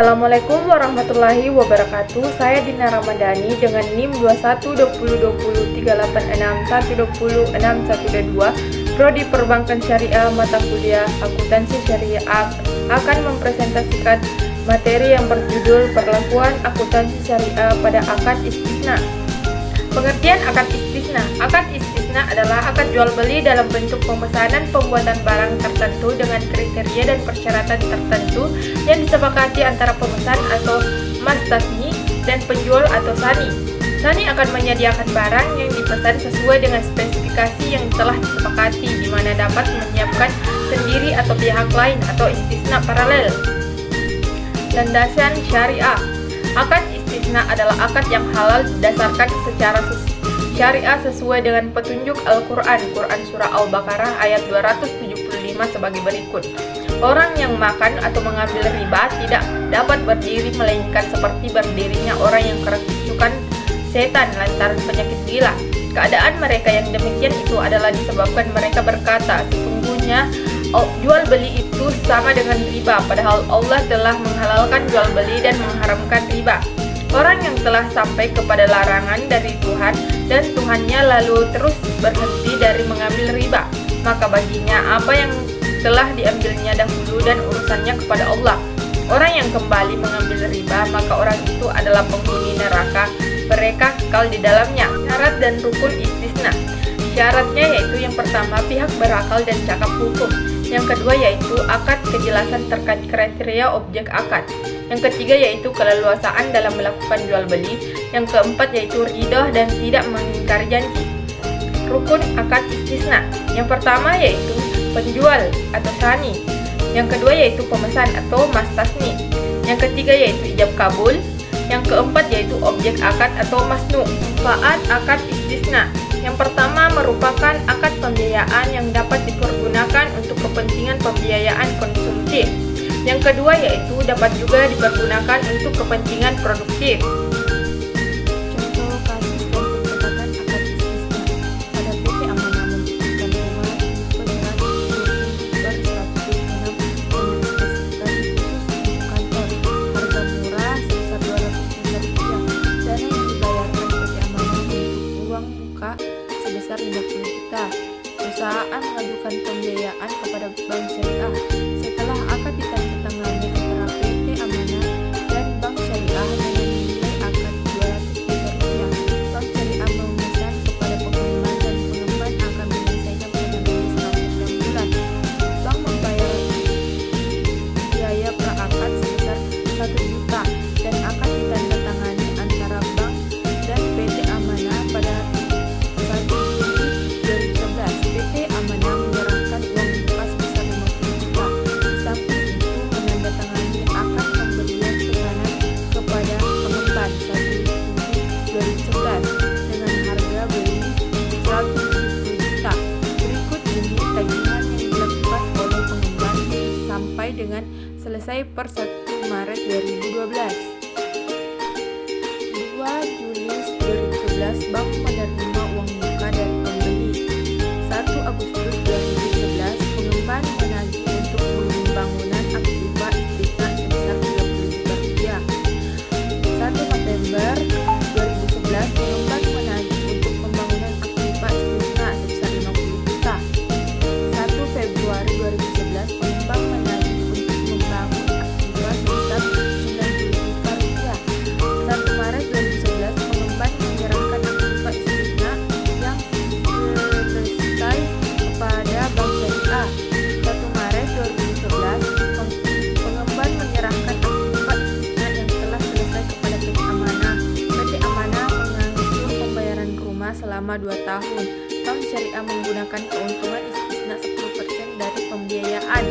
Assalamualaikum warahmatullahi wabarakatuh. Saya Dina Ramadhani dengan NIM 2120203861206122 Prodi Perbankan Syariah mata kuliah Akuntansi Syariah akan mempresentasikan materi yang berjudul Perlakuan Akuntansi Syariah pada Akad Istisna. Pengertian akad istisna. Akad istisna adalah akad jual beli dalam bentuk pemesanan pembuatan barang tertentu dengan kriteria dan persyaratan tertentu yang disepakati antara pemesan atau mastasni dan penjual atau sani. Sani akan menyediakan barang yang dipesan sesuai dengan spesifikasi yang telah disepakati, di mana dapat menyiapkan sendiri atau pihak lain atau istisna paralel. Landasan syariah. Akad istisna adalah akad yang halal didasarkan secara syariah sesuai dengan petunjuk Al-Quran. Quran Surah Al-Baqarah ayat 275 sebagai berikut. Orang yang makan atau mengambil riba tidak dapat berdiri melainkan seperti berdirinya orang yang kerasukan setan lantaran penyakit gila. Keadaan mereka yang demikian itu adalah disebabkan mereka berkata, sesungguhnya jual beli itu sama dengan riba, padahal Allah telah menghalalkan jual beli dan mengharamkan riba. Orang yang telah sampai kepada larangan dari Tuhan dan Tuhannya lalu terus berhenti dari mengambil riba, maka baginya apa yang telah diambilnya dahulu dan urusannya kepada Allah. Orang yang kembali mengambil riba, maka orang itu adalah penghuni neraka, mereka kekal di dalamnya. Syarat dan rukun istisna. Syaratnya yaitu yang pertama, pihak berakal dan cakap hukum. Yang kedua yaitu akad, kejelasan terkait kriteria objek akad. Yang ketiga yaitu keleluasaan dalam melakukan jual beli. Yang keempat yaitu ridho dan tidak mengingkari janji. Rukun akad istisna. Yang pertama yaitu penjual atau sani. Yang kedua yaitu pemesan atau mastasni. Yang ketiga yaitu ijab kabul. Yang keempat yaitu objek akad atau masnu. Manfaat akad istisna. Yang pertama merupakan akad pembiayaan yang dapat dipergunakan untuk kepentingan pembiayaan konsumtif. Yang kedua yaitu dapat juga dipergunakan untuk kepentingan produktif. Contoh kasus dan pencatatan akad istisna pada PT Amanah membutuhkan rumah tipe 120/126 dengan spesifikasi khusus untuk kantor, harga murah sebesar Rp200.000. Dana yang dibayarkan PT Amanah untuk uang muka sebesar Rp50 juta. Perusahaan mengajukan pembiayaan kepada Bank Syariah. Setelah akad ditandatangani antara PT Amanah dan Bank Syariah dengan nilai akad Rp200 juta, Bank Syariah memesan kepada pengembang dan pengembang akan menyelesaikan penanganan selama 6 bulan. Bank membayar biaya pra-akad sebesar Rp1 juta dan akad ditandatangani antara bank dan PT Amanah pada 1 Juli 2011. PT Amanah menyerahkan uang muka sebesar Rp50 juta. Di samping itu menandatangani akad pembelian pesanan kepada pengembang 1 Juli 2011 dengan harga beli Rp170 juta. Berikut ini tagihan yang dilakukan oleh pengembang sampai dengan selesai per 1 Maret 2012. 2 Juli 2011 Bank menerima uang muka dari pembeli. 1 Agustus 2011 pengembang menagih untuk pembangunan aktiva istisna sebesar Rp30 juta. 1 November 2011 pengembang menagih untuk pembangunan aktiva istisna sebesar Rp50 juta. 1 Februari 2011 pengembang menagih untuk membangun aktiva sebesar Rp90 juta. 1 Maret 2011 pengembang menyerahkan aktiva istisna yang selesai kepada Bank Syariah. 1 Maret 2011 pengembang menyerahkan aktiva istisna yang telah selesai kepada PT Amanah. PT Amanah mengangsur pembayaran rumah selama 2 tahun. Bank Syariah menggunakan keuntungan istisna 10% dari pembiayaan.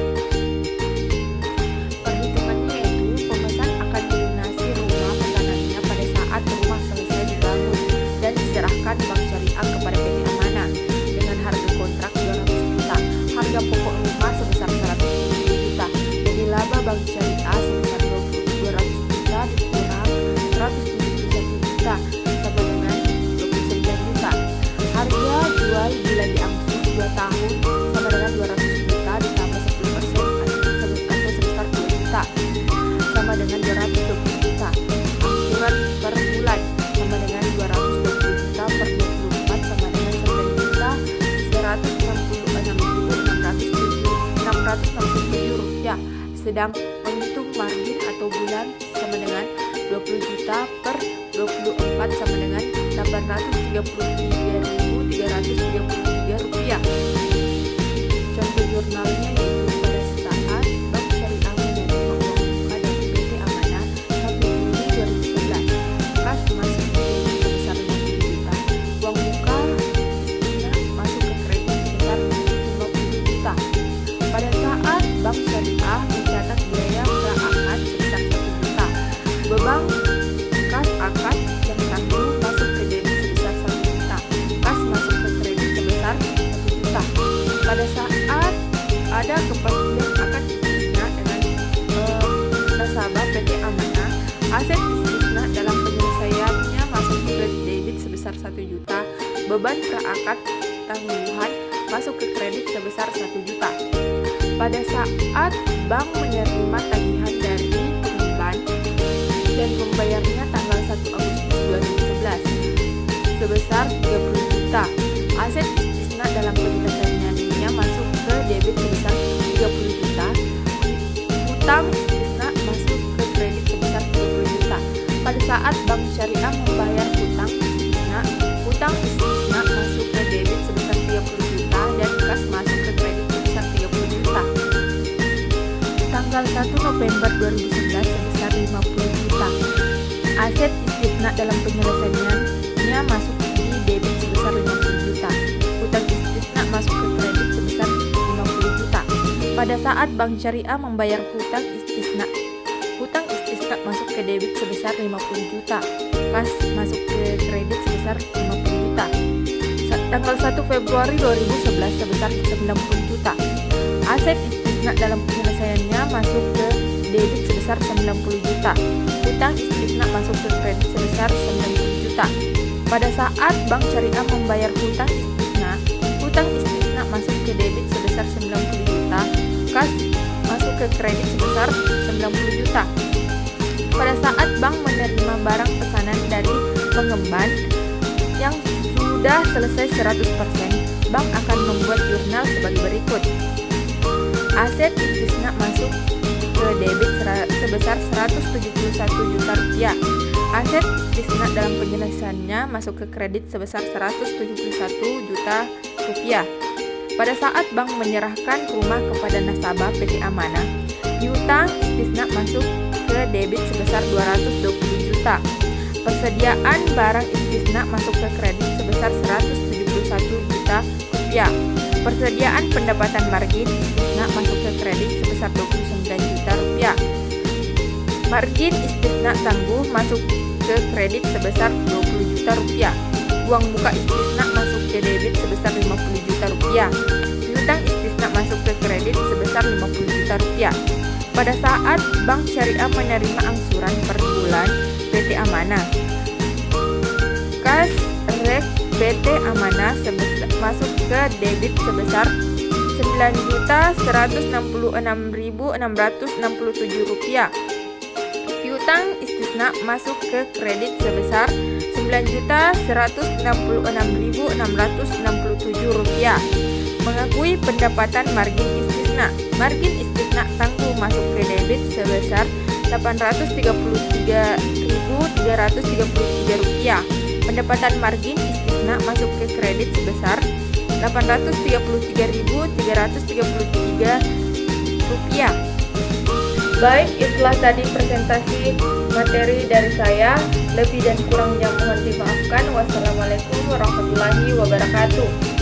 Perhitungannya yaitu pemesan akan melunasi rumah pesanannya pada saat rumah selesai dibangun dan diserahkan Bank Syariah kepada PT Amanah dengan harga kontrak Rp200 juta. Harga pokok rumah sebesar Rp170 juta. Jadi laba Bank Syariah sebesar Rp200 juta dikurang Rp171 juta sama dengan Rp29 juta. Harga jual bila diangsur 2 tahun sama dengan Rp200 juta ditambah 10% sedang menghitung margin atau bulan sama dengan 20 juta per 24 sama dengan Rp833.333. Contoh jurnalnya yaitu pada saat Bank Syariah menerima uang muka dari PT Amanah 1 Juli 2011, kas masuk ke debit sebesar 50 juta, uang muka masuk ke kredit sebesar 50 juta. Pada saat Bank Syariah mencatat biaya pra-akad sebesar 1 juta, beban kas akad yang tangguh masuk ke debit sebesar 1 juta, kas masuk ke kredit sebesar 1 juta. Pada saat ada kepastian akad istisna dengan nasabah PT Amanah, aset istisna dalam penyelesaiannya masuk ke debit sebesar 1 juta, beban pra-akad tangguhan masuk ke kredit sebesar 1 juta. Pada saat bank menerima tagihan dari pengembang dan membayarnya tanggal 1 Agustus 2011 sebesar 30 juta, aset istisna dalam penyelesaiannya masuk ke debit sebesar 30 juta, hutang istisna masuk ke kredit sebesar 30 juta. Pada saat Bank Syariah membayar hutang istisna masuk ke debit sebesar 30 juta dan kas masuk ke kredit sebesar 30 juta. Tanggal 1 November 2011 sebesar 50 juta. Aset istisna dalam penyelesaiannya masuk di debit sebesar 50 juta. Hutang istisna masuk ke kredit sebesar 50 juta. Pada saat Bank Syariah membayar hutang istisna masuk ke debit sebesar 50 juta. Kas masuk ke kredit sebesar 50 juta. Tanggal 1 Februari 2011 sebesar 90 juta. Aset istisna dalam penyelesaiannya masuk ke debit sebesar 90 juta. Hutang istisna masuk ke kredit sebesar 90 juta. Pada saat Bank Syariah membayar hutang istisna masuk ke debit sebesar 90 juta. Kas masuk ke kredit sebesar 90 juta. Pada saat bank menerima barang pesanan dari pengembang yang sudah selesai 100%, bank akan membuat jurnal sebagai berikut. Aset istisna masuk ke debit sebesar 171 juta rupiah. Aset istisna dalam penyelesaiannya masuk ke kredit sebesar 171 juta rupiah. Pada saat bank menyerahkan rumah kepada nasabah PT Amanah, piutang istisna masuk ke debit sebesar 220 juta. Persediaan barang istisna masuk ke kredit sebesar 171 juta rupiah. Persediaan pendapatan margin istisna masuk ke kredit sebesar 29 juta rupiah. Margin istisna tangguh masuk ke kredit sebesar 20 juta rupiah. Uang muka istisna masuk ke debit sebesar 50 juta rupiah. Piutang istisna masuk ke kredit sebesar 50 juta rupiah. Pada saat Bank Syariah menerima angsuran per bulan PT Amanah, kas rek PT Amanah masuk ke debit sebesar Rp9.166.667. Piutang istisna masuk ke kredit sebesar Rp9.166.667. Mengakui pendapatan margin istisna. Margin istisna tangguh masuk ke debit sebesar Rp833.333. Pendapatan margin istisna masuk ke kredit sebesar Rp833.333. Baik, itulah tadi presentasi materi dari saya. Lebih dan kurangnya mohon dimaafkan. Wassalamualaikum warahmatullahi wabarakatuh.